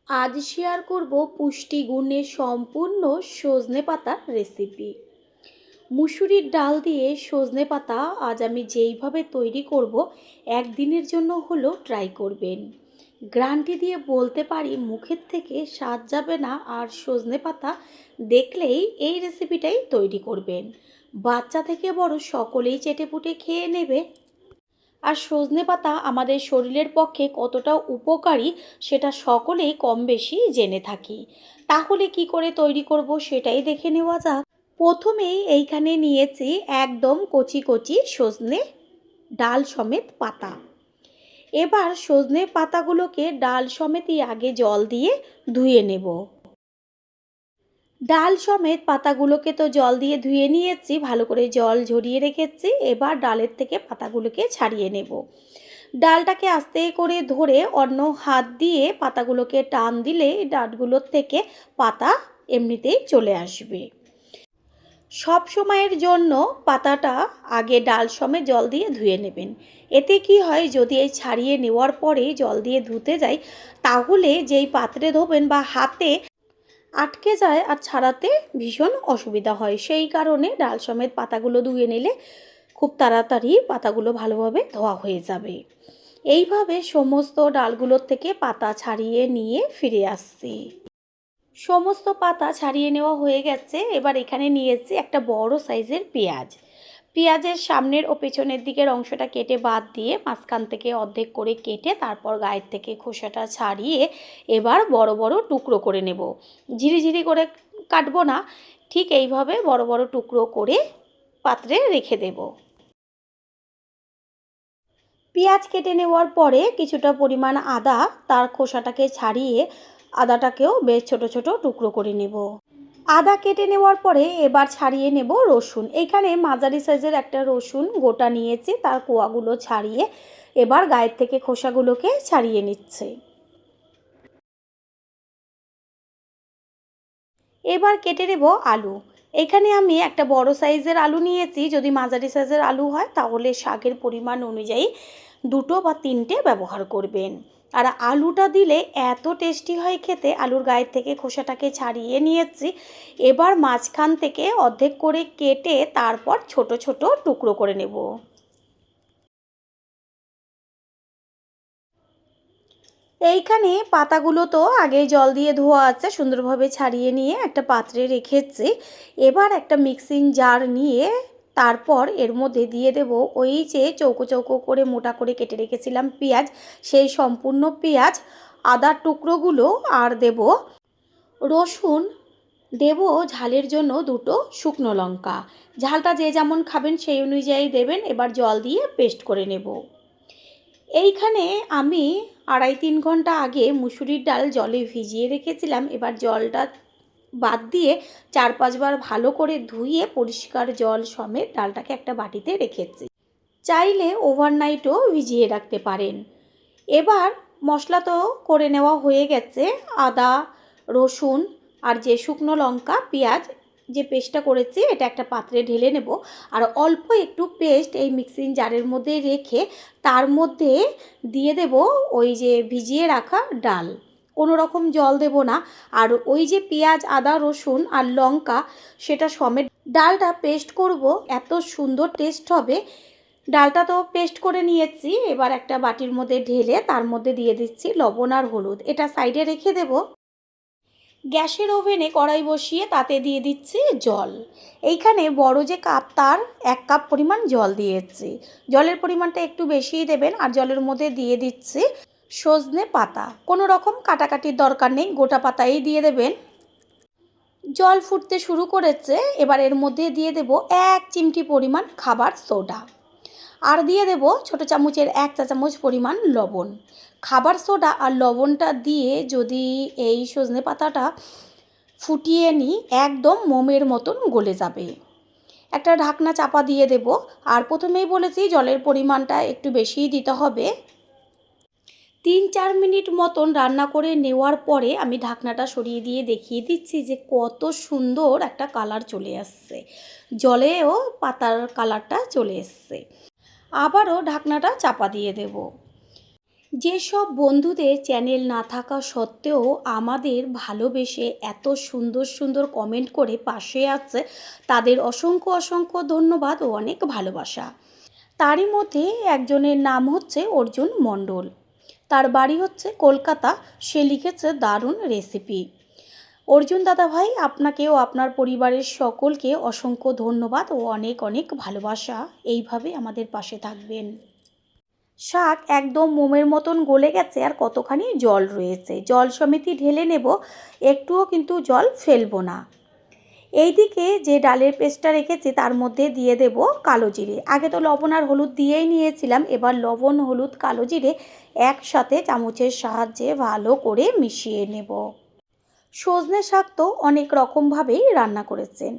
আজ শেয়ার করব পুষ্টিগুণে সম্পূর্ণ সজনে পাতার রেসিপি। মুসুরির ডাল দিয়ে সজনে পাতা আজ আমি যেইভাবে তৈরি করব, একদিনের জন্য হলেও ট্রাই করবেন। গ্যারান্টি দিয়ে বলতে পারি মুখের থেকে স্বাদ যাবে না, আর সজনে পাতা দেখলেই এই রেসিপিটাই তৈরি করবেন। বাচ্চা থেকে বড় সকলেই চেটেপুটে খেয়ে নেবে। আর সজনে পাতা আমাদের শরীরের পক্ষে কতটা উপকারী সেটা সকলেই কম বেশি জেনে থাকি। তাহলে কি করে তৈরি করব সেটাই দেখে নেওয়া যাক। প্রথমেই এইখানে নিয়েছি একদম কচি কচি সজনে ডাল সমেত পাতা। এবার সজনে পাতাগুলোকে ডাল সমেতই আগে জল দিয়ে ধুয়ে নেব। ডাল সমেত পাতাগুলোকে তো জল দিয়ে ধুয়ে নিয়েছি, ভালো করে জল ঝরিয়ে রেখেছি। এবার ডালের থেকে পাতাগুলোকে ছাড়িয়ে নেব। ডালটাকে আস্তে করে ধরে অন্য হাত দিয়ে পাতাগুলোকে টান দিলে ডালগুলোর থেকে পাতা এমনিতেই চলে আসবে। সব সময়ের জন্য পাতাটা আগে ডাল সমেত জল দিয়ে ধুয়ে নেবেন। এতে কি হয়, যদি এই ছাড়িয়ে নেওয়ার পরে জল দিয়ে ধুতে যাই তাহলে যেই পাত্রে ধোবেন বা হাতে আটকে যায় আর ছাড়াতে ভীষণ অসুবিধা হয়। সেই কারণে ডাল সমেত পাতাগুলো ধুয়ে নিলে খুব তাড়াতাড়ি পাতাগুলো ভালোভাবে ধোয়া হয়ে যাবে। এইভাবে সমস্ত ডালগুলোর থেকে পাতা ছাড়িয়ে নিয়ে ফিরে আসছি। সমস্ত পাতা ছাড়িয়ে নেওয়া হয়ে গেছে। এবার এখানে নিয়েছি একটা বড় সাইজের পেঁয়াজ। পেঁয়াজের সামনের ও পেছনের দিকের অংশটা কেটে বাদ দিয়ে মাঝখান থেকে অর্ধেক করে কেটে তারপর গায়ের থেকে খোসাটা ছাড়িয়ে এবার বড় বড় টুকরো করে নেব। ঝিরিঝিরি করে কাটবো না, ঠিক এইভাবে বড় বড় টুকরো করে পাত্রে রেখে দেব। পেঁয়াজ কেটে নেওয়ার পরে কিছুটা পরিমাণ আদা, তার খোসাটাকে ছাড়িয়ে আদাটাকেও বেশ ছোট ছোট টুকরো করে নেব। আদা কেটে নেওয়ার পরে এবার ছাড়িয়ে নেব রসুন। এইখানে মাঝারি সাইজের একটা রসুন গোটা নিয়েছি, তার কোয়াগুলো ছাড়িয়ে এবার গায়ের থেকে খোসাগুলোকে ছাড়িয়ে নিচ্ছে। এবার কেটে নেব আলু। এখানে আমি একটা বড় সাইজের আলু নিয়েছি। যদি মাঝারি সাইজের আলু হয় তাহলে শাকের পরিমাণ অনুযায়ী দুটো বা তিনটে ব্যবহার করবেন। আর আলুটা দিলে এত টেস্টি হয় খেতে। আলুর গায়ের থেকে খোসাটাকে ছাড়িয়ে নিয়েছি। এবার মাঝখান থেকে অর্ধেক করে কেটে তারপর ছোট ছোট টুকরো করে নেব। এইখানে পাতাগুলো তো আগেই জল দিয়ে ধোয়া আছে, সুন্দরভাবে ছাড়িয়ে নিয়ে একটা পাত্রে রেখেছি। এবার একটা মিক্সিং জার নিয়ে তারপর এর মধ্যে দিয়ে দেব ওই যে চৌকো চৌকো করে মোটা করে কেটে রেখেছিলাম পেঁয়াজ, সেই সম্পূর্ণ পেঁয়াজ, আদার টুকরোগুলো, আর দেব রসুন, দেব ঝালের জন্য দুটো শুকনো লঙ্কা। ঝালটা যে যেমন খাবেন সেই অনুযায়ী দেবেন। এবার জল দিয়ে পেস্ট করে নেব। এইখানে আমি 2.5-3 ঘন্টা আগে মুসুরির ডাল জলে ভিজিয়ে রেখেছিলাম। এবার জলটা বাদ দিয়ে 4-5 বার ভালো করে ধুয়ে পরিষ্কার জল সমেত ডালটাকে একটা বাটিতে রেখেছি। চাইলে ওভারনাইটও ভিজিয়ে রাখতে পারেন। এবার মশলা তো করে নেওয়া হয়ে গেছে। আদা, রসুন আর যে শুকনো লঙ্কা, পেঁয়াজ যে পেস্টটা করেছি এটা একটা পাত্রে ঢেলে নেব। আর অল্প একটু পেস্ট এই মিক্সিং জারের মধ্যে রেখে তার মধ্যে দিয়ে দেব ওই যে ভিজিয়ে রাখা ডাল। কোনো রকম জল দেব না। আর ওই যে পেঁয়াজ, আদা, রসুন আর লঙ্কা সেটা সমেত ডালটা পেস্ট করব, এত সুন্দর টেস্ট হবে। ডালটা তো পেস্ট করে নিয়েছি। এবার একটা বাটির মধ্যে ঢেলে তার মধ্যে দিয়ে দিচ্ছি লবণ আর হলুদ। এটা সাইডে রেখে দেব। গ্যাসের ওভেনে কড়াই বসিয়ে তাতে দিয়ে দিচ্ছি জল। এইখানে বড় যে কাপ তার 1 কাপ পরিমাণ জল দিয়েছি। জলের পরিমাণটা একটু বেশিই দেবেন। আর জলের মধ্যে দিয়ে দিচ্ছি সজনে পাতা। কোনো রকম কাটাকাটির দরকার নেই, গোটা পাতাই দিয়ে দেবেন। জল ফুটতে শুরু করেছে। এবার এর মধ্যে দিয়ে দেব 1 চিমটি পরিমাণ খাবার সোডা, আর দিয়ে দেব ছোটো চামচের 1 চা চামচ পরিমাণ লবণ। খাবার সোডা আর লবণটা দিয়ে যদি এই সজনে পাতাটা ফুটিয়ে নিই একদম মোমের মতন গলে যাবে। একটা ঢাকনা চাপা দিয়ে দেব। আর প্রথমেই বলেছি জলের পরিমাণটা একটু বেশিই দিতে হবে। 3-4 মিনিট মতন রান্না করে নেওয়ার পরে আমি ঢাকনাটা সরিয়ে দিয়ে দেখিয়ে দিচ্ছি যে কত সুন্দর একটা কালার চলে আসছে। জলেও পাতার কালারটা চলে এসছে। আবারও ঢাকনাটা চাপা দিয়ে দেব। যেসব বন্ধুদের চ্যানেল না থাকা সত্ত্বেও আমাদের ভালোবেসে এত সুন্দর সুন্দর কমেন্ট করে পাশে আছে, তাদের অসংখ্য অসংখ্য ধন্যবাদ ও অনেক ভালোবাসা। তারই মধ্যে একজনের নাম হচ্ছে অর্জুন মণ্ডল, তার বাড়ি হচ্ছে কলকাতা। সে লিখেছে দারুণ রেসিপি। অর্জুন দাদাভাই, আপনাকেও আপনার পরিবারের সকলকে অসংখ্য ধন্যবাদ ও অনেক অনেক ভালোবাসা। এইভাবে আমাদের পাশে থাকবেন। শাক একদম মোমের মতন গলে গেছে, আর কতখানি জল রয়েছে, জল সমেতই ঢেলে নেব, একটুও কিন্তু জল ফেলবো না। এইদিকে যে ডালের পেস্টটা রেখেছি তার মধ্যে দিয়ে দেব কালো জিরে। আগে তো লবণ আর হলুদ দিয়েই নিয়েছিলাম, এবার লবণ হলুদ কালো জিরে একসাথে চামচের সাহায্যে ভালো করে মিশিয়ে নেব। সজনে শাক তো অনেক রকমভাবেই রান্না করেছেন,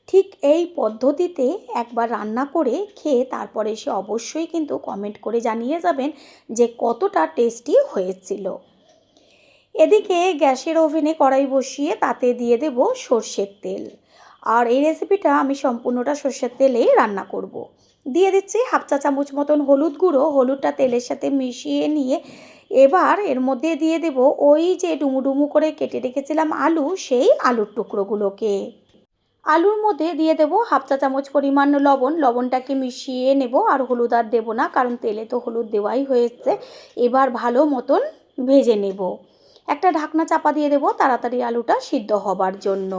ঠিক এই পদ্ধতিতে একবার রান্না করে খেয়ে তারপরে এসে অবশ্যই কিন্তু কমেন্ট করে জানিয়ে যাবেন যে কতটা টেস্টি হয়েছিল। এদিকে গ্যাসের ওভেনে কড়াই বসিয়ে তাতে দিয়ে দেব সর্ষের তেল, আর এই রেসিপিটা আমি সম্পূর্ণটা সর্ষের তেলেই রান্না করব। দিয়ে দিচ্ছি হাফ চা চামচ মতন হলুদ গুঁড়ো, হলুদটা তেলের সাথে মিশিয়ে নিয়ে এবার এর মধ্যে দিয়ে দেব ওই যে ডুমু ডুমু করে কেটে রেখেছিলাম আলু, সেই আলুর টুকরোগুলোকে। আলুর মধ্যে দিয়ে দেব হাফ চা চামচ পরিমাণ লবণ, লবণটাকে মিশিয়ে নেব, আর হলুদ আর দেবো না কারণ তেলে তো হলুদ দেওয়াই হয়েছে। এবার ভালো মতন ভেজে নেব। একটা ঢাকনা চাপা দিয়ে দেব তাড়াতাড়ি আলুটা সিদ্ধ হবার জন্য।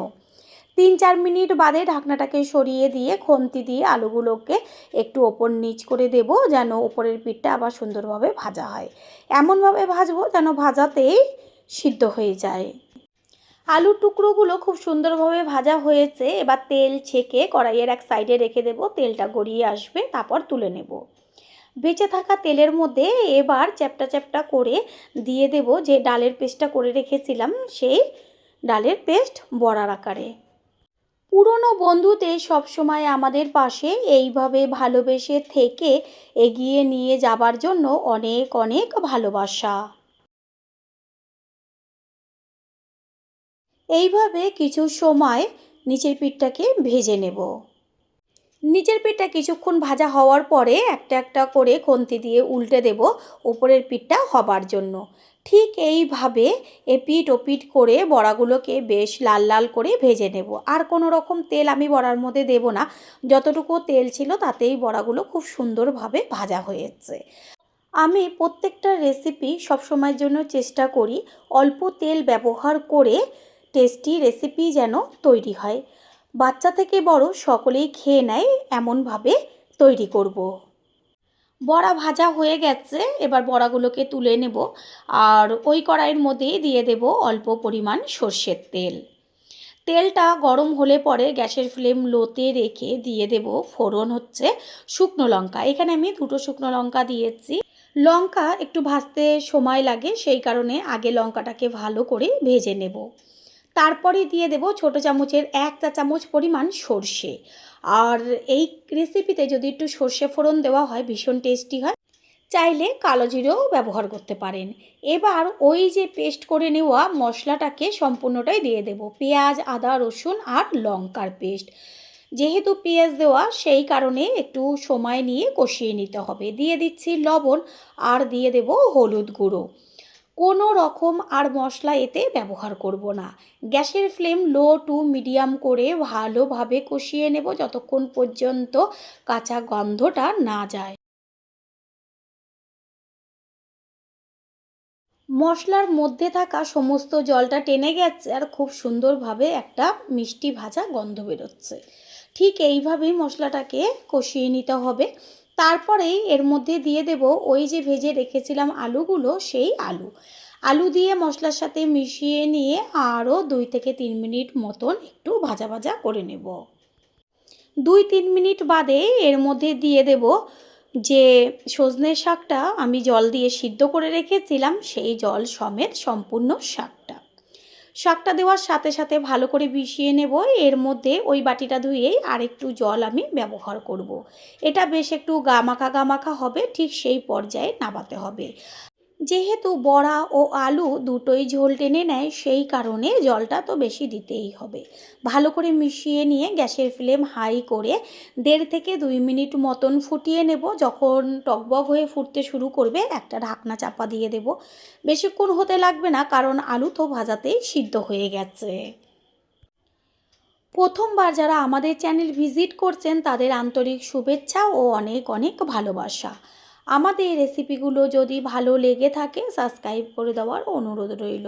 3-4 মিনিট বাদে ঢাকনাটাকে সরিয়ে দিয়ে খুন্তি দিয়ে আলুগুলোকে একটু ওপর নিচ করে দেব, যেন ওপরের পিঠটা আবার সুন্দরভাবে ভাজা হয়। এমনভাবে ভাজবো যেন ভাজাতেই সিদ্ধ হয়ে যায়। আলুর টুকরোগুলো খুব সুন্দরভাবে ভাজা হয়েছে, এবার তেল ছেঁকে কড়াইয়ের এক সাইডে রেখে দেব, তেলটা গড়িয়ে আসবে তারপর তুলে নেব। বেঁচে থাকা তেলের মধ্যে এবার চ্যাপটা চ্যাপটা করে দিয়ে দেব যে ডালের পেস্টটা করে রেখেছিলাম, সেই ডালের পেস্ট বড়ার আকারে। পুরনো বন্ধুদের সবসময় আমাদের পাশে এইভাবে ভালোবেসে থেকে এগিয়ে নিয়ে যাবার জন্য অনেক অনেক ভালোবাসা। এইভাবে কিছু সময় নিচের পিঠটাকে ভেজে নেব। নিচের পিঠটা কিছুক্ষণ ভাজা হওয়ার পরে একটা একটা করে খুন্তি দিয়ে উল্টে দেব ওপরের পিঠটা হবার জন্য। ঠিক এইভাবে এপিঠ ওপিঠ করে বড়াগুলোকে বেশ লাল লাল করে ভেজে নেব। আর কোনো রকম তেল আমি বড়ার মধ্যে দেব না, যতটুকু তেল ছিল তাতেই বড়াগুলো খুব সুন্দরভাবে ভাজা হয়েছে। আমি প্রত্যেকটা রেসিপি সবসময়ের জন্য চেষ্টা করি অল্প তেল ব্যবহার করে টেস্টি রেসিপি যেন তৈরি হয়, বাচ্চা থেকে বড় সকলেই খেয়ে নেয় এমনভাবে তৈরি করব। বড়া ভাজা হয়ে গেছে, এবার বড়াগুলোকে তুলে নেব, আর ওই কড়াইয়ের মধ্যেই দিয়ে দেব অল্প পরিমাণ সর্ষের তেল। তেলটা গরম হলে পরে গ্যাসের ফ্লেম লোতে রেখে দিয়ে দেব ফোড়ন হচ্ছে শুকনো লঙ্কা। এখানে আমি 2টো শুকনো লঙ্কা দিয়েছি। লঙ্কা একটু ভাজতে সময় লাগে, সেই কারণে আগে লঙ্কাটাকে ভালো করে ভেজে নেব। তারপরে দিয়ে দেব ছোটো চামচের 1 চা চামচ পরিমাণ সর্ষে। আর এই রেসিপিতে যদি একটু সর্ষে ফোড়ন দেওয়া হয় ভীষণ টেস্টি হয়, চাইলে কালো জিরেও ব্যবহার করতে পারেন। এবার ওই যে পেস্ট করে নেওয়া মশলাটাকে সম্পূর্ণটাই দিয়ে দেব, পেঁয়াজ আদা রসুন আর লঙ্কার পেস্ট। যেহেতু পেঁয়াজ দেওয়া সেই কারণে একটু সময় নিয়ে কষিয়ে নিতে হবে। দিয়ে দিচ্ছি লবণ, আর দিয়ে দেব হলুদ গুঁড়ো। কোনো রকম আর মশলা এতে ব্যবহার করব না। গ্যাসের ফ্লেম লো টু মিডিয়াম করে ভালোভাবে কষিয়ে নেব যতক্ষণ পর্যন্ত কাঁচা গন্ধটা না যায়। মশলার মধ্যে থাকা সমস্ত জলটা টেনে গেছে, আর খুব সুন্দরভাবে একটা মিষ্টি ভাজা গন্ধ বেরোচ্ছে। ঠিক এইভাবেই মশলাটাকে কষিয়ে নিতে হবে। তারপরেই এর মধ্যে দিয়ে দেব ওই যে ভেজে রেখেছিলাম আলুগুলো, সেই আলু দিয়ে মশলার সাথে মিশিয়ে নিয়ে আরও 2 থেকে 3 মিনিট মতন একটু ভাজা ভাজা করে নেব। 2-3 মিনিট বাদে এর মধ্যে দিয়ে দেব যে সজনের শাকটা আমি জল দিয়ে সিদ্ধ করে রেখেছিলাম, সেই জল সমেত সম্পূর্ণ শাকটা দেওয়ার সাথে সাথে ভালো করে মিশিয়ে নেব। এর মধ্যে ওই বাটিটা ধুয়েই আরেকটু জল আমি ব্যবহার করব। এটা বেশ একটু গামাখা গামাখা হবে, ঠিক সেই পর্যায়ে নামাতে হবে। যেহেতু বড়া ও আলু দুটোই ঝোল টেনে নেয়, সেই কারণে জলটা তো বেশি দিতেই হবে। ভালো করে মিশিয়ে নিয়ে গ্যাসের ফ্লেম হাই করে 1.5 থেকে 2 মিনিট মতন ফুটিয়ে নেব। যখন টকবক হয়ে ফুটতে শুরু করবে একটা ঢাকনা চাপা দিয়ে দেব। বেশিক্ষণ হতে লাগবে না, কারণ আলু তো ভাজাতেই সিদ্ধ হয়ে গেছে। প্রথমবার যারা আমাদের চ্যানেল ভিজিট করছেন তাদের আন্তরিক শুভেচ্ছা ও অনেক অনেক ভালোবাসা। আমাদের রেসিপিগুলো যদি ভালো লেগে থাকে সাবস্ক্রাইব করে দেওয়ার অনুরোধ রইল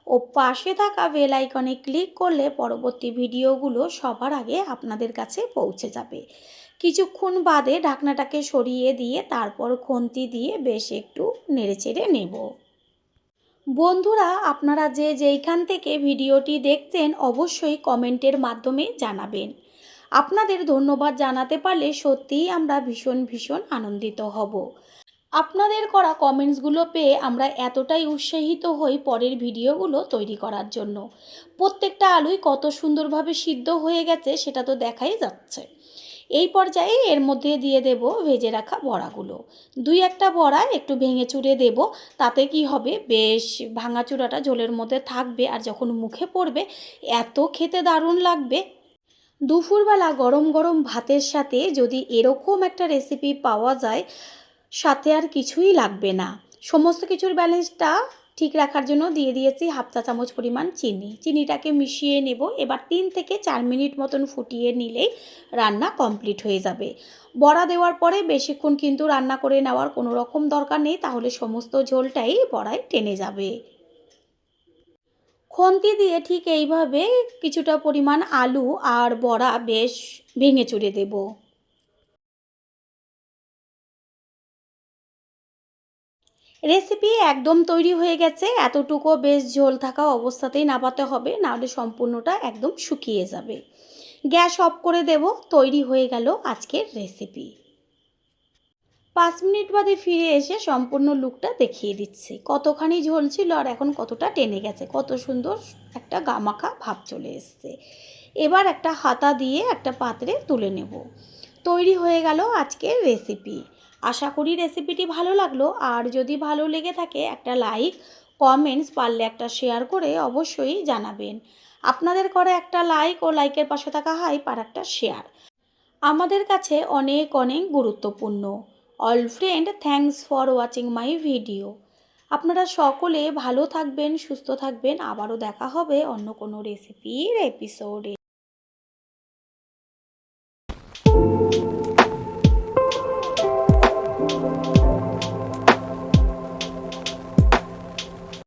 ও পাশে থাকা বেল আইকনে ক্লিক করলে পরবর্তী ভিডিওগুলো সবার আগে আপনাদের কাছে পৌঁছে যাবে। কিছুক্ষণ বাদে ঢাকনাটাকে সরিয়ে দিয়ে তারপর খুন্তি দিয়ে বেশ একটু নেড়েচেড়ে নেব। বন্ধুরা, আপনারা যে যেইখান থেকে ভিডিওটি দেখছেন অবশ্যই কমেন্টের মাধ্যমে জানাবেন। আপনাদের ধন্যবাদ জানাতে পারলে সত্যিই আমরা ভীষণ ভীষণ আনন্দিত হব। আপনাদের করা কমেন্টসগুলো পেয়ে আমরা এতটাই উৎসাহিত হই পরের ভিডিওগুলো তৈরি করার জন্য। প্রত্যেকটা আলুই কত সুন্দরভাবে সিদ্ধ হয়ে গেছে সেটা তো দেখাই যাচ্ছে। এই পর্যায়ে এর মধ্যে দিয়ে দেব ভেজে রাখা বড়াগুলো। 2-1টা বড়া একটু ভেঙে চুরে দেব। তাতে কি হবে, বেশ ভাঙাচুরাটা ঝোলের মধ্যে থাকবে আর যখন মুখে পড়বে এত খেতে দারুণ লাগবে। দুপুরবেলা গরম গরম ভাতের সাথে যদি এরকম একটা রেসিপি পাওয়া যায়, সাথে আর কিছুই লাগবে না। সমস্ত কিছুর ব্যালেন্সটা ঠিক রাখার জন্য দিয়ে দিয়েছি 1/2 চা চামচ পরিমাণ চিনি। চিনিটাকে মিশিয়ে নেব। এবার 3 থেকে 4 মিনিট মতন ফুটিয়ে নিলেই রান্না কমপ্লিট হয়ে যাবে। বড়া দেওয়ার পরে বেশিক্ষণ কিন্তু রান্না করে নেওয়ার কোনো রকম দরকার নেই, তাহলে সমস্ত ঝোলটাই বড়ায় টেনে যাবে। খুন্তি দিয়ে ঠিক এইভাবে কিছুটা পরিমাণ আলু আর বড়া বেশ ভেঙে চুরে দেব। রেসিপি একদম তৈরি হয়ে গেছে। এতটুকু বেশ ঝোল থাকা অবস্থাতেই নামাতে হবে, নাহলে সম্পূর্ণটা একদম শুকিয়ে যাবে। গ্যাস অফ করে দেব। তৈরি হয়ে গেল আজকের রেসিপি। 5 মিনিট বাদে ফিরে এসে সম্পূর্ণ লুকটা দেখিয়ে দিচ্ছি। কতখানি ঝোল ছিল আর এখন কতটা টেনে গেছে, কত সুন্দর একটা গামাখা ভাব চলে এসছে। এবার একটা হাতা দিয়ে একটা পাত্রে তুলে নেব। তৈরি হয়ে গেল আজকের রেসিপি। আশা করি রেসিপিটি ভালো লাগলো, আর যদি ভালো লেগে থাকে একটা লাইক, কমেন্টস, পারলে একটা শেয়ার করে অবশ্যই জানাবেন। আপনাদের করে একটা লাইক ও লাইকের পাশে থাকা হাইপ আর একটা শেয়ার আমাদের কাছে অনেক অনেক গুরুত্বপূর্ণ। All friend, thanks for watching my video. আপনারা সকলে ভালো থাকবেন, সুস্থ থাকবেন। আবারও দেখা হবে অন্য কোনো রেসিপির এপিসোডে।